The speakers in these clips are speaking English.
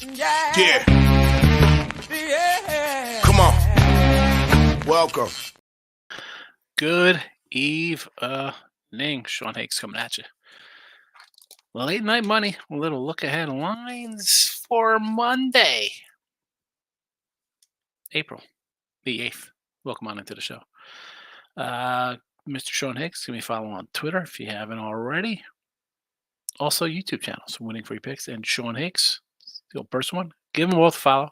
Yeah. Come on. Welcome. Good evening. Sean Higgs coming at you. Late night money. A little look ahead lines for Monday, April the 8th. Welcome on into the show. Mr. Sean Higgs, give me a follow on Twitter if you haven't already. Also, YouTube channels, Winning Free Picks and Sean Higgs, the old first one. Give them both a follow.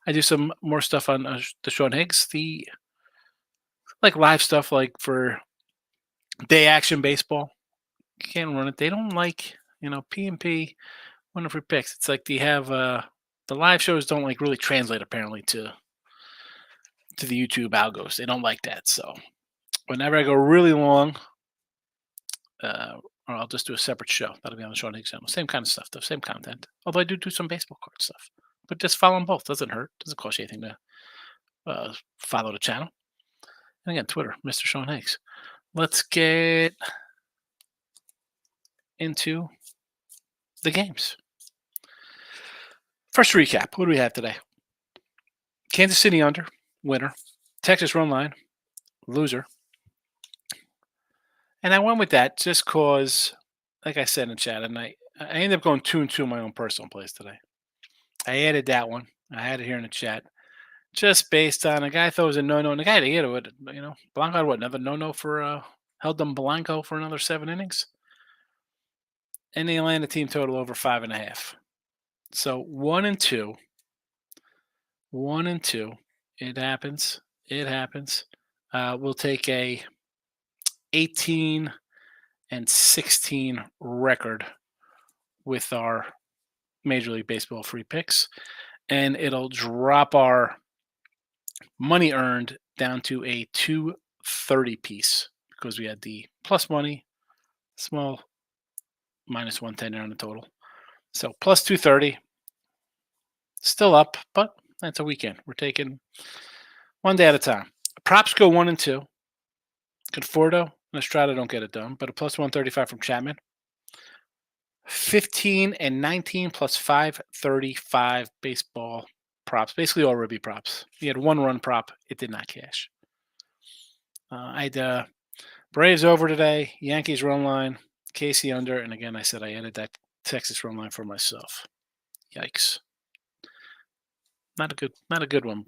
I do some more stuff on the Sean Higgs, the like live stuff, like for day action baseball. You can't run it. They don't like, P&P, Winning Free Picks. It's like they have the live shows don't like really translate apparently to the YouTube algos. They don't like that. So whenever I go really long, or I'll just do a separate show. That'll be on the Sean Higgs channel. Same kind of stuff, though. Same content. Although I do some baseball card stuff. But just follow them both. Doesn't hurt. Doesn't cost you anything to follow the channel. And again, Twitter, Mr. Sean Higgs. Let's get into the games. First recap. What do we have today? Kansas City under, winner. Texas run line, loser. And I went with that just because, like I said in the chat, and I ended up going 2-2 in my own personal plays today. I added that one. I had it here in the chat. Just based on a guy thought it was a no-no, and the guy that hit it, Blanco had what, another no-no for held them Blanco for another 7 innings. And the Atlanta team total over 5.5. So 1-2. 1-2. It happens. It happens. We'll take a 18-16 record with our Major League Baseball free picks, and it'll drop our money earned down to a 230 piece because we had the plus money, small minus 110 on the total. So plus 230, still up, but that's a weekend. We're taking one day at a time. Props go 1-2. Conforto and Estrada don't get it done, but a plus 135 from Chapman. 15-19 plus 535 baseball props, basically all Ribby props. He had 1 run prop. It did not cash. I had Braves over today, Yankees run line, Casey under, and again, I said I added that Texas run line for myself. Yikes. Not a good one.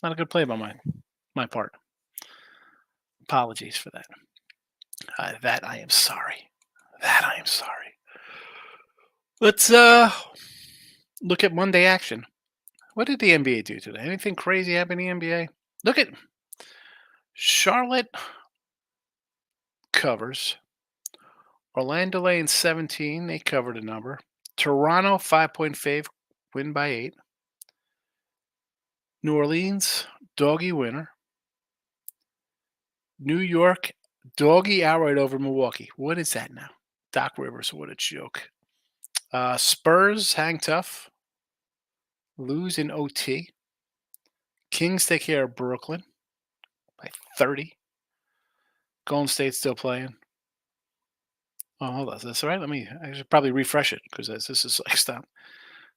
Not a good play by my part. Apologies for that. That I am sorry. Let's look at Monday action. What did the NBA do today? Anything crazy happen in the NBA? Look at Charlotte covers. Orlando laying 17. They covered a number. Toronto 5-point fave, win by 8. New Orleans doggy winner. New York doggy outright over Milwaukee. What is that now? Doc Rivers, what a joke. Spurs hang tough. Lose in OT. Kings take care of Brooklyn by 30. Golden State still playing. Oh, hold on. That's all right. I should probably refresh it because this is like stop.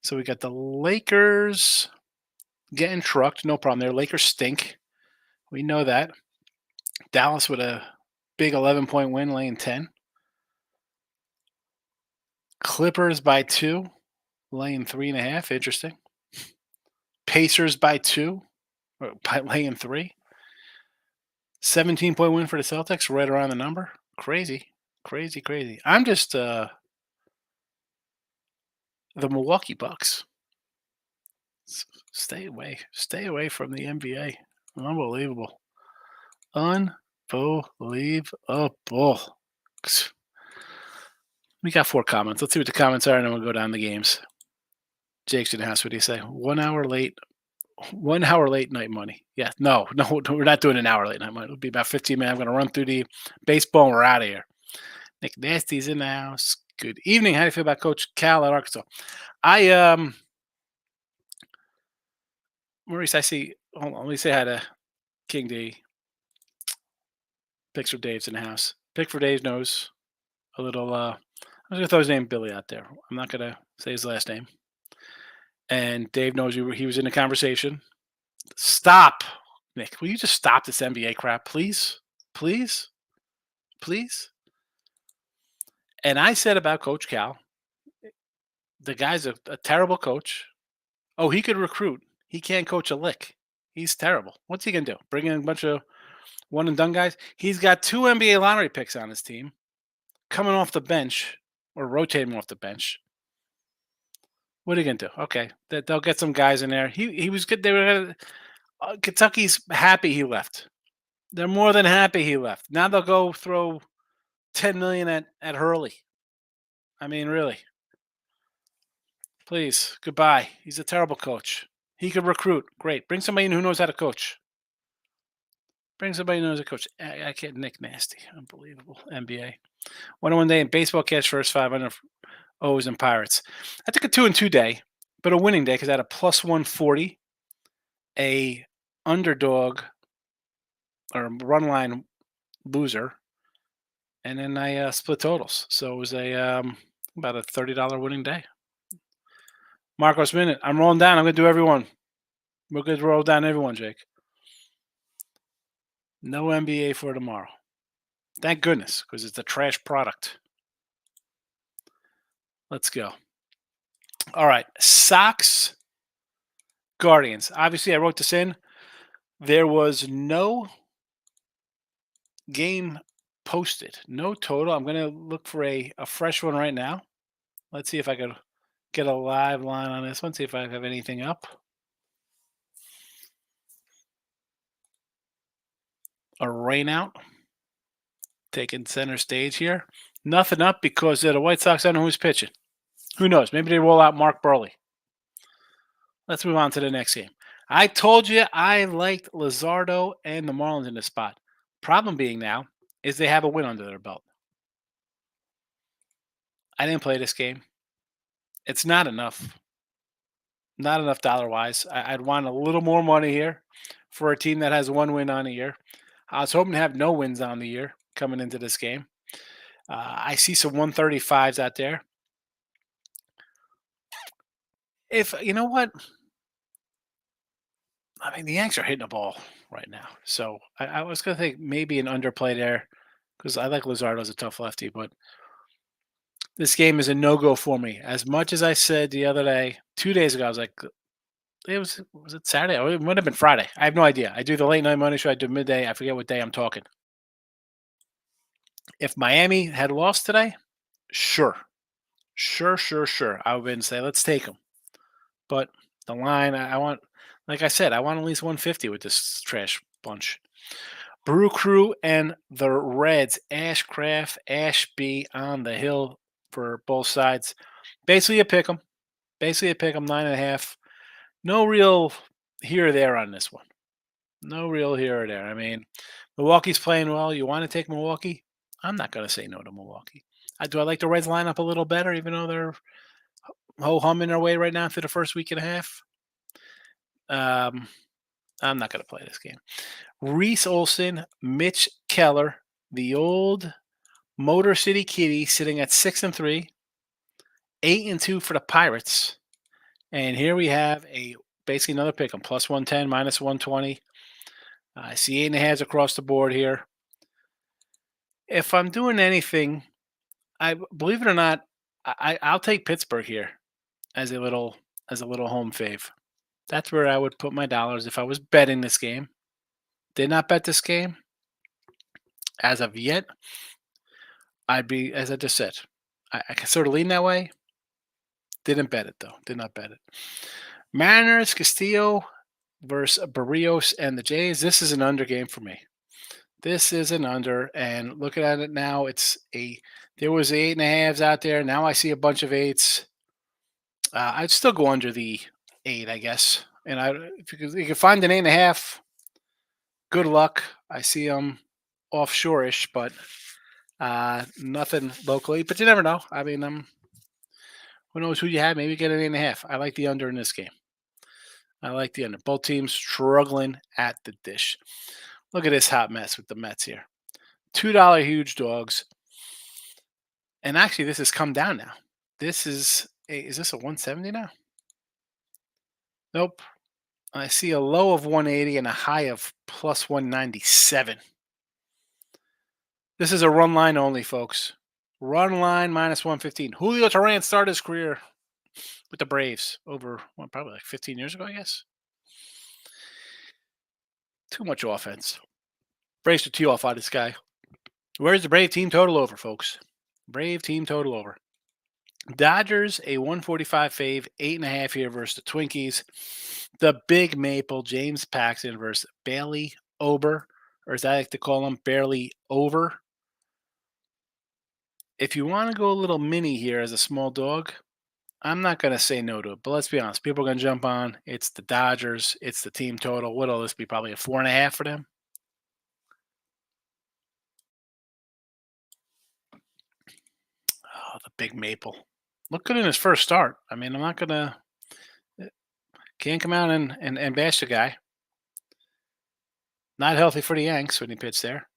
So we got the Lakers getting trucked. No problem there. Lakers stink. We know that. Dallas with a big 11-point win, laying 10. Clippers by 2, laying 3.5. Interesting. Pacers by 2, by laying 3. 17-point win for the Celtics, right around the number. Crazy. I'm just the Milwaukee Bucks. Stay away from the NBA. Unbelievable. We got 4 comments. Let's see what the comments are, and then we'll go down the games. Jake's in the house. What do you say? 1 hour late. 1 hour late night money. Yeah, no, we're not doing an hour late night money. It'll be about 15 minutes. I'm going to run through the baseball, and we're out of here. Nick Nasty's in the house. Good evening. How do you feel about Coach Cal at Arkansas? Maurice, I see. Hold on. Let me say hi to King D. Picks for Dave's in the house. Pick for Dave knows a little. I was going to throw his name Billy out there. I'm not going to say his last name. And Dave knows he was in the conversation. Stop, Nick. Will you just stop this NBA crap, please? Please? Please? And I said about Coach Cal, the guy's a terrible coach. Oh, he could recruit. He can't coach a lick. He's terrible. What's he going to do? Bring in a bunch of one and done guys? He's got 2 NBA lottery picks on his team coming off the bench or rotating off the bench. What are you going to do? Okay, they'll get some guys in there. He was good. They were Kentucky's happy he left. They're more than happy he left. Now they'll go throw 10 million at Hurley. I mean, really. Please, goodbye. He's a terrible coach. He could recruit. Great. Bring somebody in who knows how to coach. Bring somebody who knows how to coach. I can't. Nick Nasty. Unbelievable. NBA. 1-on-1 day in baseball cash first 500 O's and Pirates. I took a 2-2 day, but a winning day because I had a plus 140, a underdog or run line loser, and then I split totals. So it was about a $30 winning day. Marcos Minute. I'm rolling down. I'm going to do everyone. We're going to roll down everyone, Jake. No NBA for tomorrow. Thank goodness, because it's a trash product. Let's go. All right. Sox, Guardians. Obviously, I wrote this in. There was no game posted. No total. I'm going to look for a fresh one right now. Let's see if I can get a live line on this one. See if I have anything up. A rain out. Taking center stage here. Nothing up because the White Sox don't know who's pitching. Who knows? Maybe they roll out Mark Burley. Let's move on to the next game. I told you I liked Luzardo and the Marlins in this spot. Problem being now is they have a win under their belt. I didn't play this game. It's not enough. Not enough dollar-wise. I'd want a little more money here for a team that has 1 win on the year. I was hoping to have no wins on the year coming into this game. I see some 135s out there. If you know what, I mean, the Yanks are hitting the ball right now. So I was going to think maybe an underplay there because I like Luzardo as a tough lefty, but this game is a no-go for me. As much as I said the other day, 2 days ago, I was like, was it Saturday? Or it might have been Friday. I have no idea. I do the late night money show. I do midday. I forget what day I'm talking. If Miami had lost today, sure. I would been say, let's take them. But the line, I want, like I said, I want at least 150 with this trash bunch. Brew Crew and the Reds, Ashcraft, Ashby on the hill for both sides. Basically a pick 'em. 9.5. No real here or there on this one. No real here or there. I mean, Milwaukee's playing well. You want to take Milwaukee? I'm not going to say no to Milwaukee. Do I like the Reds lineup a little better, even though they're ho-humming their way right now through the first week and a half? I'm not going to play this game. Reese Olson, Mitch Keller, the old Motor City Kitty, sitting at 6-3, 8-2 for the Pirates. And here we have basically another pick 'em, plus 110, minus 120. I see 8.5s across the board here. If I'm doing anything, I believe it or not, I'll take Pittsburgh here as a little home fave. That's where I would put my dollars if I was betting this game. Did not bet this game as of yet. I'd be, as I just said, I can sort of lean that way. Didn't bet it though. Did not bet it. Mariners, Castillo versus Barrios and the Jays. This is an under game for me. This is an under, and looking at it now, there was 8.5s out there. Now I see a bunch of 8s. I'd still go under the 8, I guess. And if you can find an 8.5, good luck. I see them offshore-ish, but nothing locally. But you never know. I mean, who knows who you have? Maybe get an 8.5. I like the under in this game. I like the under. Both teams struggling at the dish. Look at this hot mess with the Mets here. $2 huge dogs. And actually, this has come down now. Is this a 170 now? Nope. I see a low of 180 and a high of plus 197. This is a run line only, folks. Run line minus 115. Julio Teheran started his career with the Braves over, well, probably like 15 years ago, I guess. Too much offense. Braves to tee off on this guy. Where's the Brave team total over, folks? Brave team total over. Dodgers, a 145 fave, 8.5 here versus the Twinkies. The Big Maple, James Paxton versus Bailey Ober, or as I like to call him, Barely Over. If you want to go a little mini here as a small dog, I'm not going to say no to it. But let's be honest, people are going to jump on. It's the Dodgers. It's the team total. What'll this be? Probably a 4.5 for them. Oh, the Big Maple. Look good in his first start. I mean, I'm not going to. Can't come out and bash the guy. Not healthy for the Yanks when he pitched there.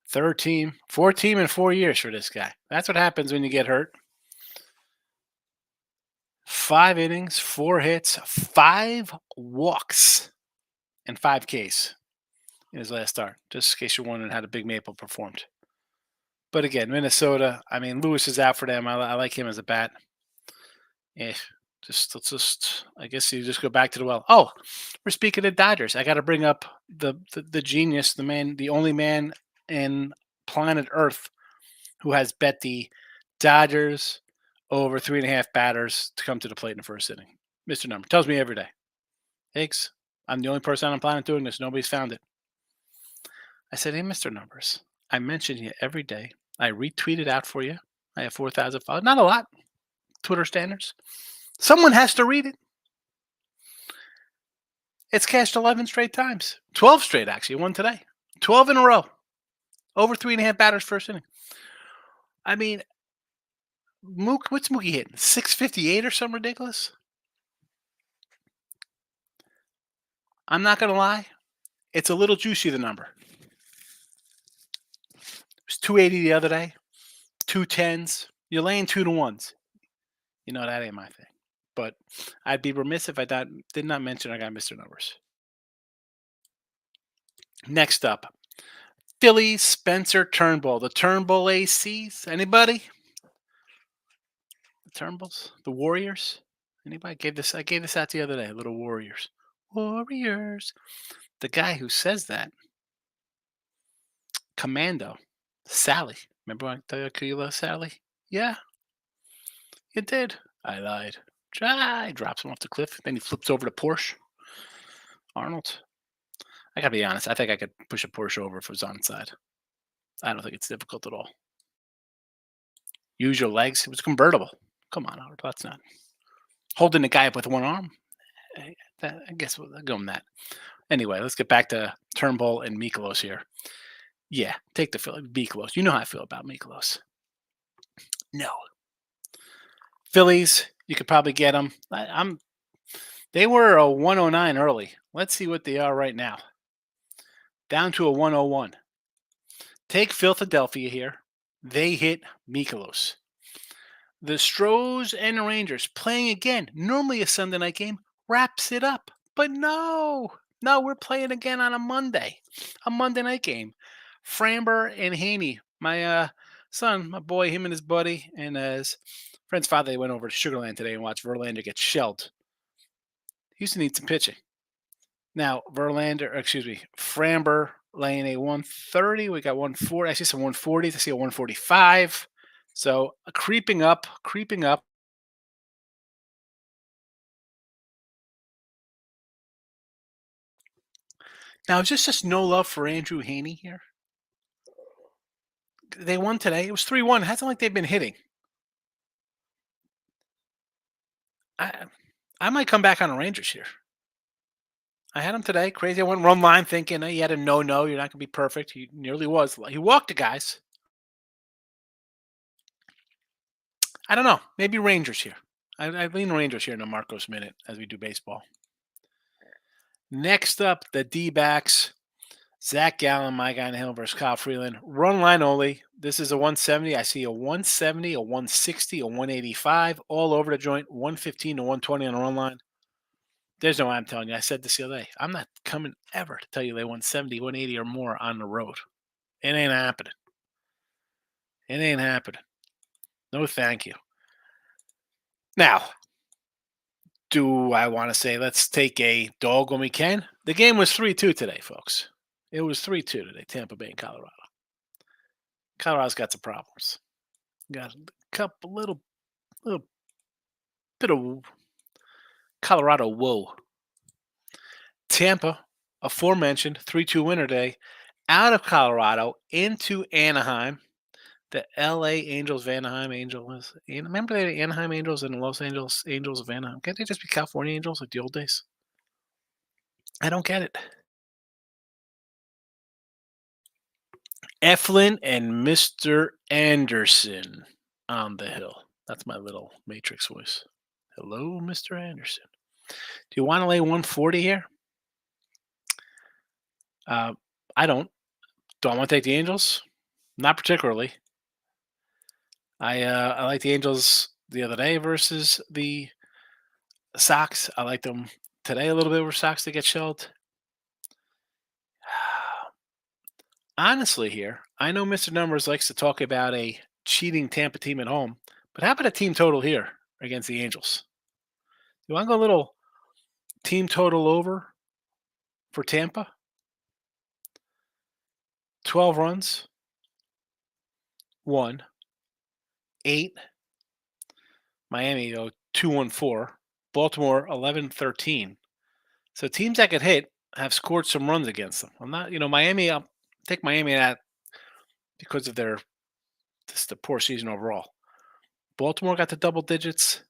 Third team, fourth team in 4 years for this guy. That's what happens when you get hurt. 5 innings, 4 hits, 5 walks, and 5 Ks in his last start. Just in case you're wondering how the Big Maple performed. But again, Minnesota. I mean, Lewis is out for them. I like him as a bat. I guess you just go back to the well. Oh, we're speaking of Dodgers. I got to bring up the genius, the man, the only man in planet Earth who has bet the Dodgers over 3.5 batters to come to the plate in the first inning. Mr. Number tells me every day. Higgs, I'm the only person on the planet doing this. Nobody's found it. I said, hey, Mr. Numbers, I mention you every day. I retweet it out for you. I have 4,000 followers. Not a lot. Twitter standards. Someone has to read it. It's cashed 11 straight times. 12 straight, actually. One today. 12 in a row. Over 3.5 batters first inning. I mean, what's Mookie hitting? 658 or something ridiculous? I'm not going to lie. It's a little juicy, the number. It was 280 the other day. 210s. You're laying 2-1s. You know, that ain't my thing. But I'd be remiss if I did not mention I got Mr. Numbers. Next up, Phillies Spencer Turnbull. The Turnbull ACs. Anybody? The Turnbulls? The Warriors? Anybody? I gave this out the other day. Little Warriors. Warriors. The guy who says that, Commando, Sally. Remember when I tell you love Sally? Yeah, you did. I lied. He drops him off the cliff. Then he flips over to Porsche. Arnold. I gotta be honest. I think I could push a Porsche over if it was onside. I don't think it's difficult at all. Use your legs. It was convertible. Come on, Howard. That's not holding the guy up with one arm. I guess we'll go on that. Anyway, let's get back to Turnbull and Mikolos here. Yeah, take the Mikolos. You know how I feel about Mikolos. No. Phillies, you could probably get them. They were a 109 early. Let's see what they are right now. Down to a 101. Take Philadelphia here. They hit Mikolos. The Stros and the Rangers playing again. Normally a Sunday night game wraps it up. But no, we're playing again on a Monday night game. Framber and Haney, my son, my boy, him and his buddy, and his friend's father, they went over to Sugarland today and watched Verlander get shelled. Houston needs some pitching. Now, Framber laying a 130. We got 140. I see some 140s. I see a 145. So creeping up. Now, is this just no love for Andrew Haney here? They won today. It was 3-1. It hasn't like they've been hitting. I might come back on the Rangers here. I had him today. Crazy. I went run line thinking he had a no. You're not going to be perfect. He nearly was. He walked the guys. I don't know. Maybe Rangers here. I lean Rangers here in the Marcos minute as we do baseball. Next up, the D-backs. Zach Gallen, my guy in the hill versus Kyle Freeland. Run line only. This is a 170. I see a 170, a 160, a 185, all over the joint. 115 to 120 on the run line. There's no way I'm telling you. I said this the other day. I'm not coming ever to tell you they won 70, 180 or more on the road. It ain't happening. It ain't happening. No, thank you. Now, do I want to say let's take a dog when we can? The game was 3-2 today, folks. It was 3-2 today, Tampa Bay and Colorado. Colorado's got some problems. Got a couple little bit of Colorado woe. Tampa, aforementioned 3-2 winner day, out of Colorado into Anaheim. The LA Angels of Anaheim Angels. Remember the Anaheim Angels and the Los Angeles Angels of Anaheim? Can't they just be California Angels like the old days? I don't get it. Eflin and Mr. Anderson on the hill. That's my little Matrix voice. Hello, Mr. Anderson. Do you want to lay 140 here? I don't. Do I want to take the Angels? Not particularly. I like the Angels the other day versus the Sox. I like them today a little bit over Sox to get shelled. Honestly, here, I know Mr. Numbers likes to talk about a cheating Tampa team at home, but how about a team total here against the Angels? You want to go a little team total over for Tampa? 12 runs, 1, 8. Miami, 2-1-4. Baltimore, 11-13. So teams that get hit have scored some runs against them. I'm not, Miami, I'll take Miami at because of the poor season overall. Baltimore got the double digits.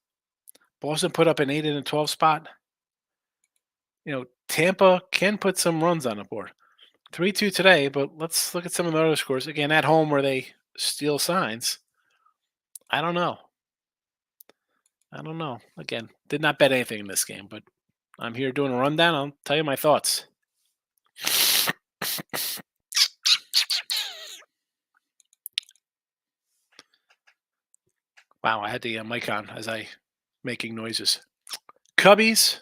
Boston put up an 8 and a 12 spot. Tampa can put some runs on the board. 3-2 today, but let's look at some of the other scores. Again, at home where they steal signs. I don't know. Again, did not bet anything in this game, but I'm here doing a rundown. I'll tell you my thoughts. Wow, I had the mic on as I making noises. Cubbies,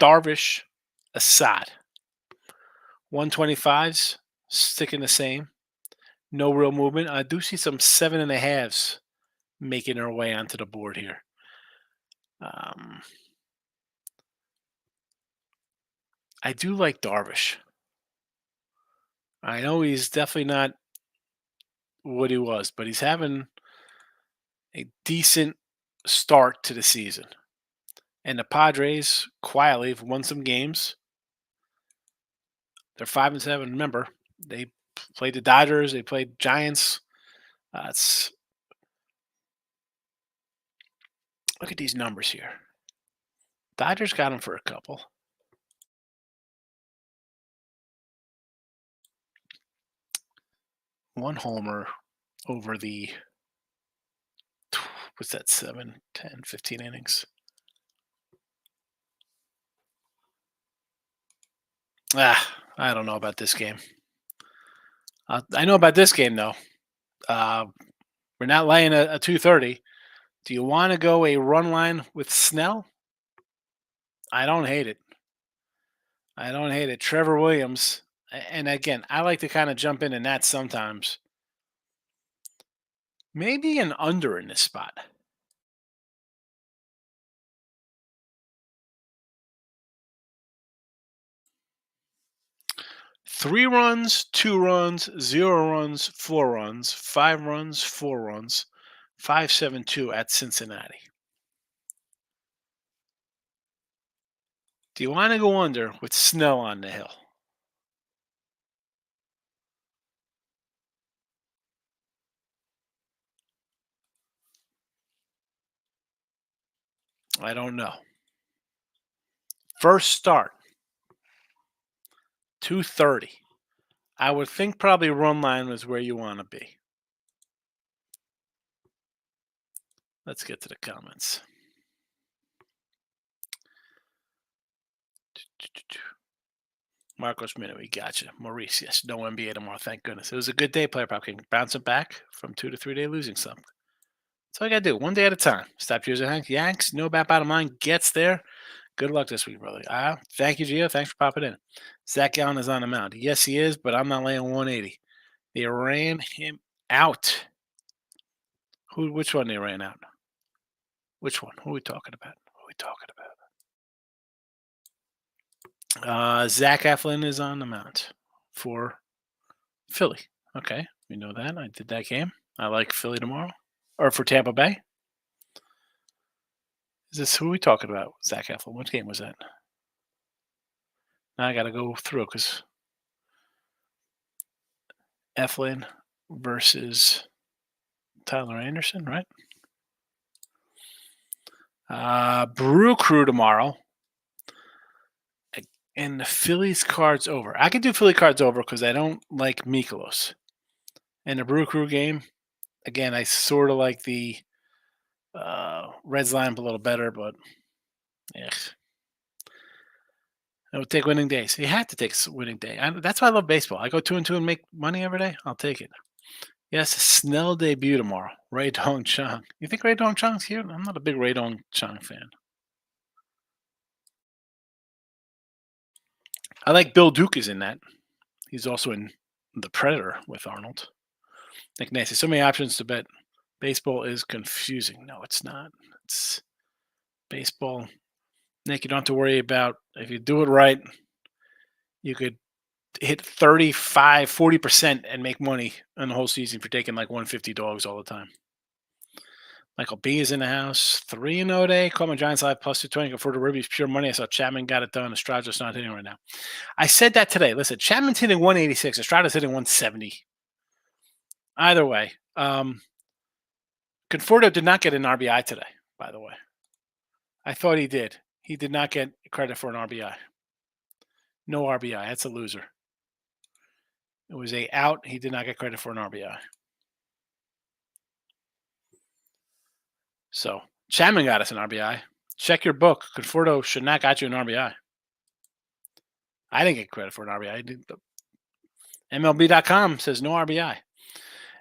Darvish, Assad. 125s, sticking the same. No real movement. I do see some 7.5s making their way onto the board here. I do like Darvish. I know he's definitely not what he was, but he's having a decent start to the season. And the Padres quietly have won some games. They're 5-7. Remember, they played the Dodgers. They played Giants. Look at these numbers here. Dodgers got them for a couple. One homer over the, what's that, 7, 10, 15 innings. I don't know about this game. I know about this game, though. We're not laying a 230. Do you want to go a run line with Snell? I don't hate it. Trevor Williams, and again, I like to kind of jump in that sometimes. Maybe an under in this spot. Three runs, 2 runs, 0 runs, 4 runs, 5 runs, 4 runs, 5-7-2 at Cincinnati. Do you want to go under with Snell on the hill? I don't know. First start, 230. I would think probably run line was where you want to be. Let's get to the comments. Marcos Minute, we got you. Maurice, yes, no NBA tomorrow, thank goodness. It was a good day, Player Prop King. Bouncing back from 2 to 3 day losing slump. That's all I got to do, one day at a time. Stop using Yanks. No bad bottom line gets there. Good luck this week, brother. Thank you, Gio. Thanks for popping in. Zach Gallen is on the mound. Yes, he is, but I'm not laying 180. They ran him out. Which one they ran out? Which one? Who are we talking about? Zach Eflin is on the mound for Philly. Okay, we know that. I did that game. I like Philly tomorrow. Or for Tampa Bay. Is this who are we talking about? Zach Eflin. What game was that? Now I got to go through because Eflin versus Tyler Anderson, right? Brew Crew tomorrow. And the Phillies cards over. I can do Philly cards over because I don't like Mikolos. And the Brew Crew game, again, I sort of like the Reds lineup a little better, but yeah. I would take winning days. You have to take winning day. That's why I love baseball. I go 2-2 and make money every day. I'll take it. Yes, Snell debut tomorrow. Ray Dong Chang. You think Ray Dong Chang's here? I'm not a big Ray Dong Chang fan. I like Bill Duke is in that. He's also in The Predator with Arnold. Nick Nancy. So many options to bet. Baseball is confusing. No, it's not. It's baseball. Nick, you don't have to worry about if you do it right, you could hit 35, 40% and make money on the whole season for taking like 150 dogs all the time. Michael B is in the house. 3-0 day. Call my Giants live plus 220 for the Ribbies. Pure money. I saw Chapman got it done. Estrada's not hitting right now. I said that today. Listen, Chapman's hitting 186. Estrada's hitting 170. Either way. Conforto did not get an RBI today, by the way. I thought he did. He did not get credit for an RBI. No RBI. That's a loser. It was a out. He did not get credit for an RBI. So Chapman got us an RBI. Check your book. Conforto should not got you an RBI. I didn't get credit for an RBI. MLB.com says no RBI.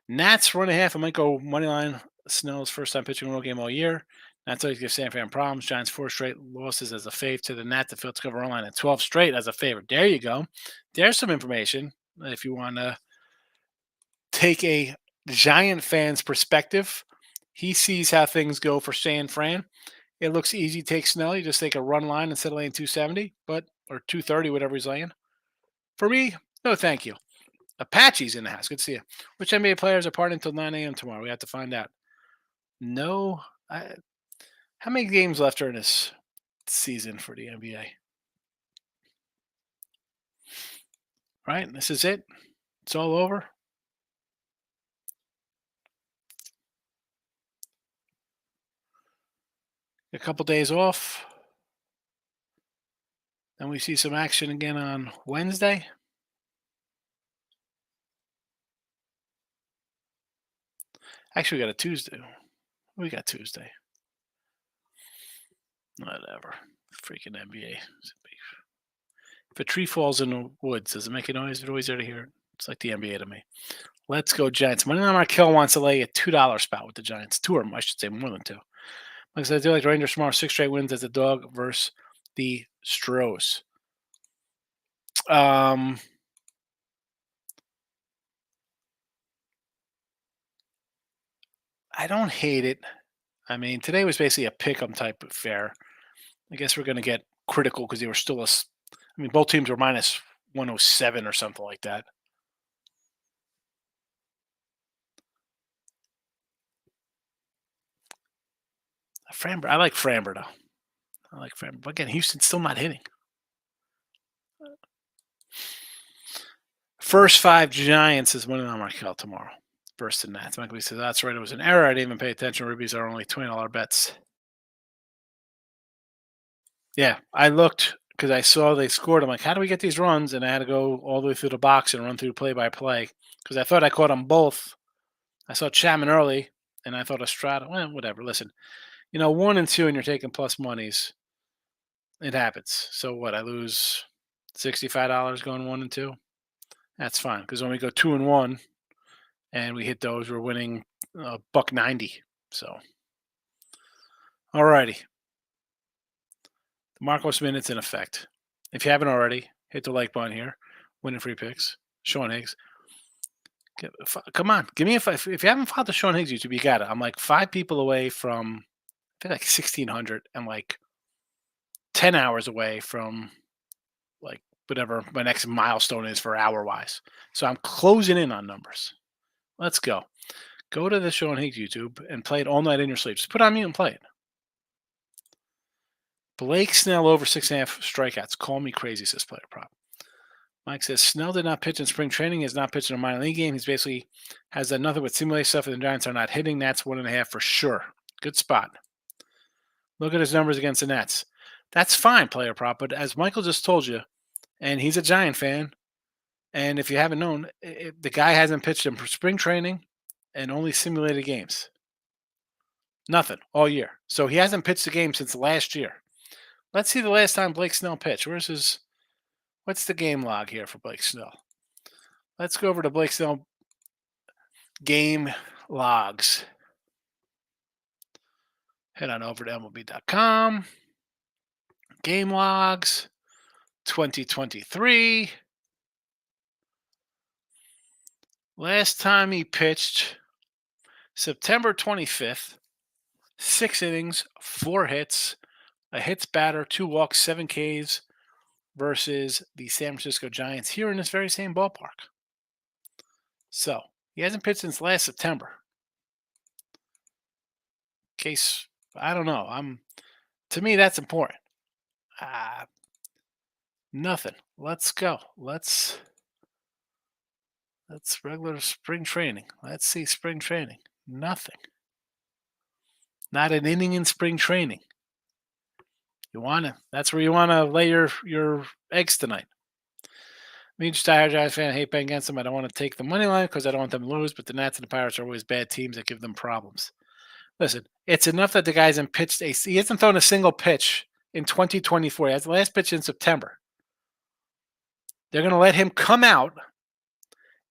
Nats 1.5. I might go money line. Snell's first time pitching a real game all year. Nats always give San Fran problems. Giants 4 straight losses as a fave to the Nats. The field to cover online at 12 straight as a favorite. There you go. There's some information if you want to take a Giant fan's perspective. He sees how things go for San Fran. It looks easy. Take Snell. You just take a run line instead of laying 270, or 230, whatever he's laying. For me, no, thank you. Apache's in the house. Good to see you. Which NBA players are partying until 9 a.m. tomorrow? We have to find out. No. How many games left are in this season for the NBA? Right? This is it. It's all over. A couple days off. Then we see some action again on Wednesday. Actually, we got a Tuesday. We got Tuesday. Whatever. Freaking NBA. If a tree falls in the woods, does it make a noise? It's always there to hear it. It's like the NBA to me. Let's go Giants. Money line Markel wants to lay a $2 spot with the Giants. 2 of them, I should say, more than 2. Like I said, I do like the Rangers tomorrow. 6 straight wins as a dog versus the Stros. I don't hate it. I mean, today was basically a pick-em type of fair. I guess we're going to get critical because they were still both teams were minus 107 or something like that. Framber, I like Framber, though. But again, Houston's still not hitting. First 5 Giants is winning on Markel tomorrow. Versus the Nats. Michael says, that's right. It was an error. I didn't even pay attention. Rubies are only $20 bets. Yeah, I looked because I saw they scored. I'm like, how do we get these runs? And I had to go all the way through the box and run through play-by-play because I thought I caught them both. I saw Chapman early, and I thought Estrada. Well, whatever. Listen, 1 and 2, and you're taking plus monies. It happens. So what? I lose $65 going 1 and 2. That's fine because when we go 2 and 1, and we hit those, we're winning $1.90. So, all righty. The Marcos minutes in effect. If you haven't already, hit the like button here. Winning free picks. Sean Higgs. Come on, give me a five. If you haven't followed the Sean Higgs YouTube, you got it. I'm like 5 people away from, I think like 1,600, and like 10 hours away from like whatever my next milestone is for hour wise. So I'm closing in on numbers. Let's go. Go to the Sean Higgs YouTube and play it all night in your sleep. Just put on mute and play it. Blake Snell over 6.5 strikeouts. Call me crazy, says Player Prop. Mike says Snell did not pitch in spring training. Has not pitched in a minor league game. He's basically has done nothing but simulate stuff, and the Giants are not hitting. That's 1.5 for sure. Good spot. Look at his numbers against the Nets. That's fine, Player Prop. But as Michael just told you, and he's a Giant fan, and if you haven't known, the guy hasn't pitched in spring training and only simulated games. Nothing all year. So he hasn't pitched a game since last year. Let's see the last time Blake Snell pitched. What's the game log here for Blake Snell? Let's go over to Blake Snell game logs. Head on over to MLB.com. Game logs 2023. Last time he pitched, September 25th, 6 innings, 4 hits, a hits batter, 2 walks, 7 Ks versus the San Francisco Giants here in this very same ballpark. So he hasn't pitched since last September. Case, I don't know. To me, that's important. Nothing. Let's go. Let's regular spring training. Let's see spring training. Nothing. Not an inning in spring training. That's where you wanna lay your eggs tonight. Me, just diehard Giants fan, I hate betting against them. I don't want to take the money line because I don't want them to lose, but the Nats and the Pirates are always bad teams that give them problems. Listen, it's enough that the guy hasn't pitched he hasn't thrown a single pitch in 2024. He has the last pitch in September. They're going to let him come out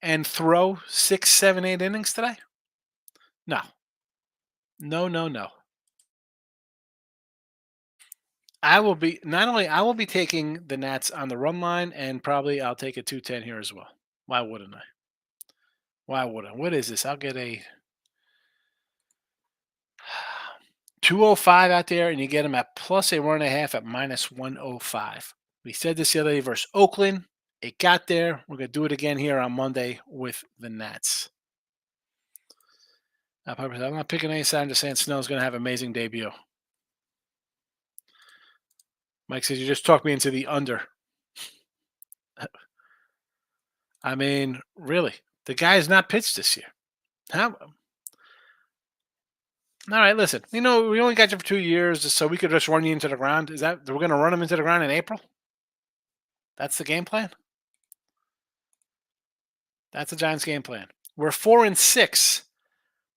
and throw 6, 7, 8 innings today? No. No. I will be taking the Nats on the run line, and probably I'll take a 210 here as well. Why wouldn't I? What is this? I'll get a 205 out there, and you get him at plus a 1.5 at minus 105. We said this the other day versus Oakland. It got there. We're going to do it again here on Monday with the Nats. I'm not picking any side. I'm just saying Snell's going to have an amazing debut. Mike says, you just talked me into the under. I mean, really, the guy has not pitched this year. How? All right, listen. We only got you for 2 years, so we could just run you into the ground. We're going to run him into the ground in April? That's the game plan? That's the Giants' game plan. We're 4-6.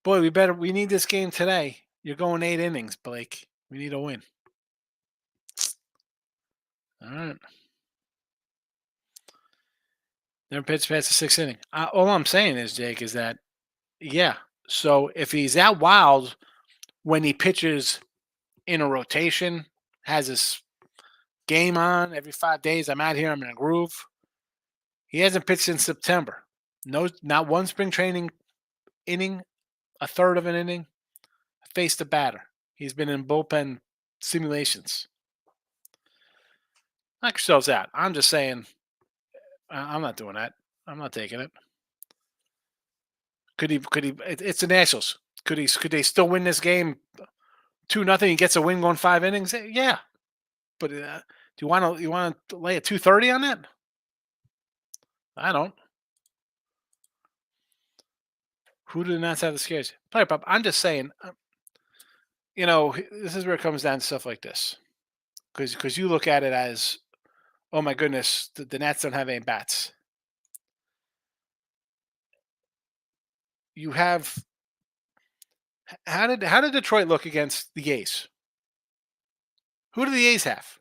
Boy, we need this game today. You're going 8 innings, Blake. We need a win. All right. Never pitched past the 6th inning. All I'm saying is, Jake, is that, yeah. So if he's out wild when he pitches in a rotation, has his game on every 5 days, I'm out here, I'm in a groove. He hasn't pitched since September. No, not one spring training inning, a third of an inning, faced a batter. He's been in bullpen simulations. Knock yourselves out. I'm just saying, I'm not doing that. I'm not taking it. Could he? It's the Nationals. Could they still win this game 2-0? He gets a win going 5 innings. Yeah, but do you want to lay a 230 on that? I don't. Who do the Nats have the scares? Player Pop. I'm just saying. This is where it comes down to stuff like this, because you look at it as, oh my goodness, the Nats don't have any bats. You have. How did Detroit look against the A's? Who do the A's have?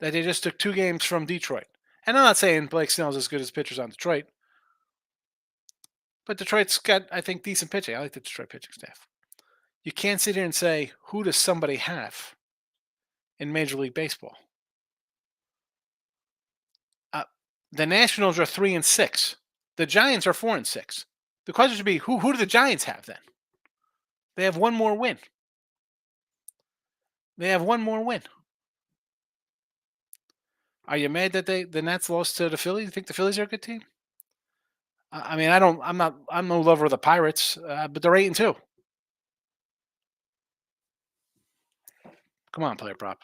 That they just took 2 games from Detroit. And I'm not saying Blake Snell's as good as pitchers on Detroit, but Detroit's got, I think, decent pitching. I like the Detroit pitching staff. You can't sit here and say, who does somebody have? in Major League Baseball. The Nationals are 3-6. The Giants are 4-6. The question should be, who do the Giants have then? They have one more win. Are you mad that the Nats lost to the Phillies? You think the Phillies are a good team? I mean, I'm no lover of the Pirates, but they're 8-2. Come on, player prop.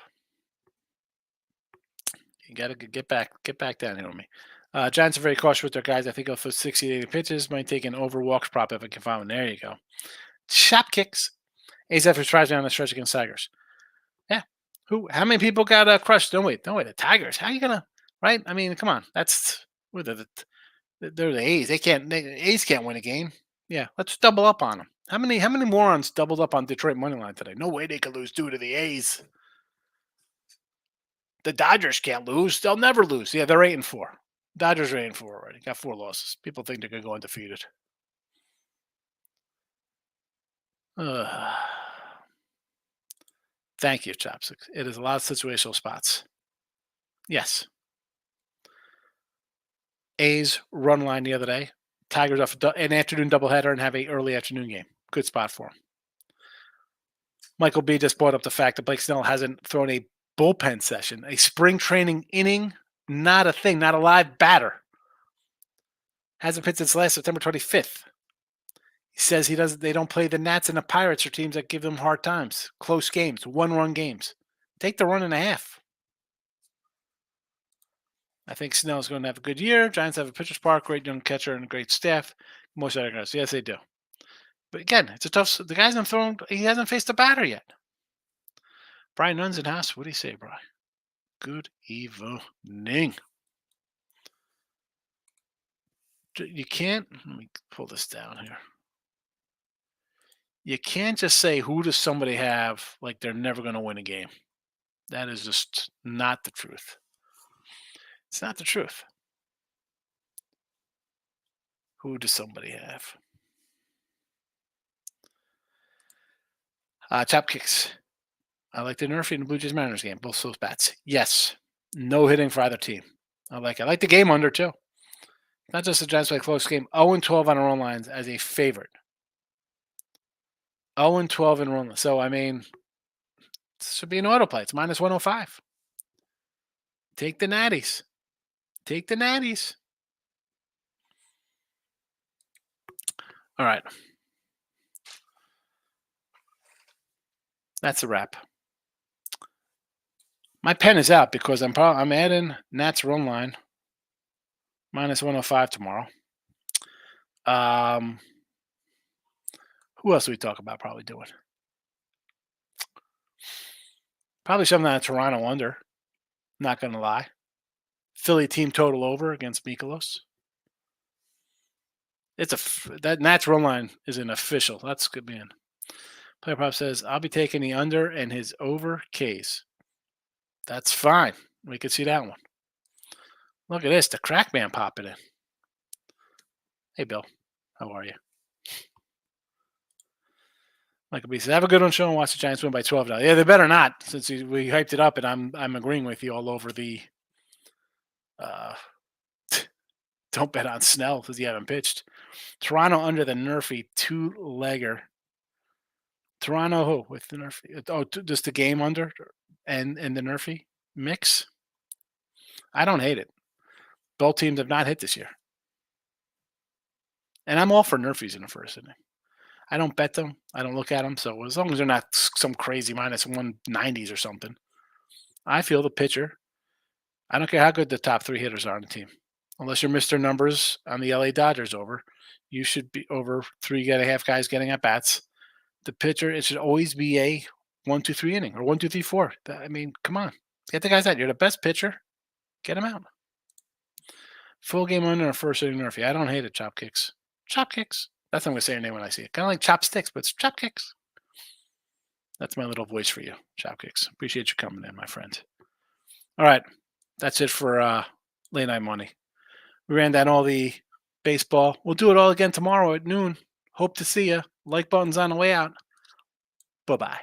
You got to get back down here with me. Giants are very cautious with their guys. I think they'll throw 60 to 80 pitches. Might take an over walks prop if I can find one. There you go. Shop kicks. Ace after tries down the stretch against Tigers. Yeah. How many people got crushed? Don't wait. The Tigers. How are you gonna? Right? I mean, come on. They're the A's. A's can't win a game. Yeah. Let's double up on them. How many morons doubled up on Detroit money line today? No way they could lose 2 to the A's. The Dodgers can't lose. They'll never lose. Yeah, they're 8-4. Dodgers are 8-4 already. Got 4 losses. People think they're going to go undefeated. Thank you, Chopsticks. It is a lot of situational spots. Yes. A's run line the other day. Tigers off an afternoon doubleheader and have an early afternoon game. Good spot for him. Michael B. just brought up the fact that Blake Snell hasn't thrown a bullpen session, a spring training inning, not a thing, not a live batter. Hasn't pitched since last September 25th. He says they don't play the Nats and the Pirates or teams that give them hard times. Close games, 1-run games. Take the 1.5. I think Snell's going to have a good year. Giants have a pitcher's park, great young catcher, and a great staff. Most other guys, yes, they do. But again, it's a tough. The guy's not thrown. He hasn't faced a batter yet. Brian Nunn's in house. What do you say, Brian? Good evening. You can't. Let me pull this down here. You can't just say who does somebody have like they're never going to win a game. That is just not the truth. It's not the truth. Who does somebody have? Chop kicks. I like the Nerfy and the Blue Jays Mariners game. Both those bats. Yes. No hitting for either team. I like the game under too. Not just the Giants play a close game. 0-12 on our own lines as a favorite. 0-12 in run. So I mean, this should be an autoplay. It's minus 105. Take the Natties. Take the Natties. All right. That's a wrap. My pen is out because I'm adding Nats run line minus 105 tomorrow. Who else do we talk about probably doing? Probably something on Toronto under. Not going to lie. Philly team total over against Mikolos. That Nats run line is an official. That's good, man. Player prop says I'll be taking the under and his over case. That's fine. We can see that one. Look at this. The crack man popping in. Hey, Bill. How are you? Michael B says, have a good one, show and watch the Giants win by 12 now. Yeah, they better not, since we hyped it up, and I'm agreeing with you all over the don't bet on Snell because he haven't pitched. Toronto under the Nerfy 2-legger. Toronto who with the Nerfy? Oh, just the game under and the Nerfy mix. I don't hate it. Both teams have not hit this year. And I'm all for Nerfies in the first inning. I don't bet them. I don't look at them. So as long as they're not some crazy minus 190s or something, I feel the pitcher. I don't care how good the top 3 hitters are on the team. Unless you're Mr. Numbers on the LA Dodgers over, you should be over 3.5 guys getting at bats. The pitcher, it should always be a 1-2-3 inning or 1-2-3-4. I mean, come on. Get the guys out. You're the best pitcher. Get them out. Full game under a first inning Nerfy. I don't hate it, chop kicks. Chop kicks. That's what I'm going to say your name when I see it. Kind of like chopsticks, but it's chop kicks. That's my little voice for you, chop kicks. Appreciate you coming in, my friend. All right. That's it for Late Night Money. We ran down all the baseball. We'll do it all again tomorrow at noon. Hope to see you. Like button's on the way out. Bye-bye.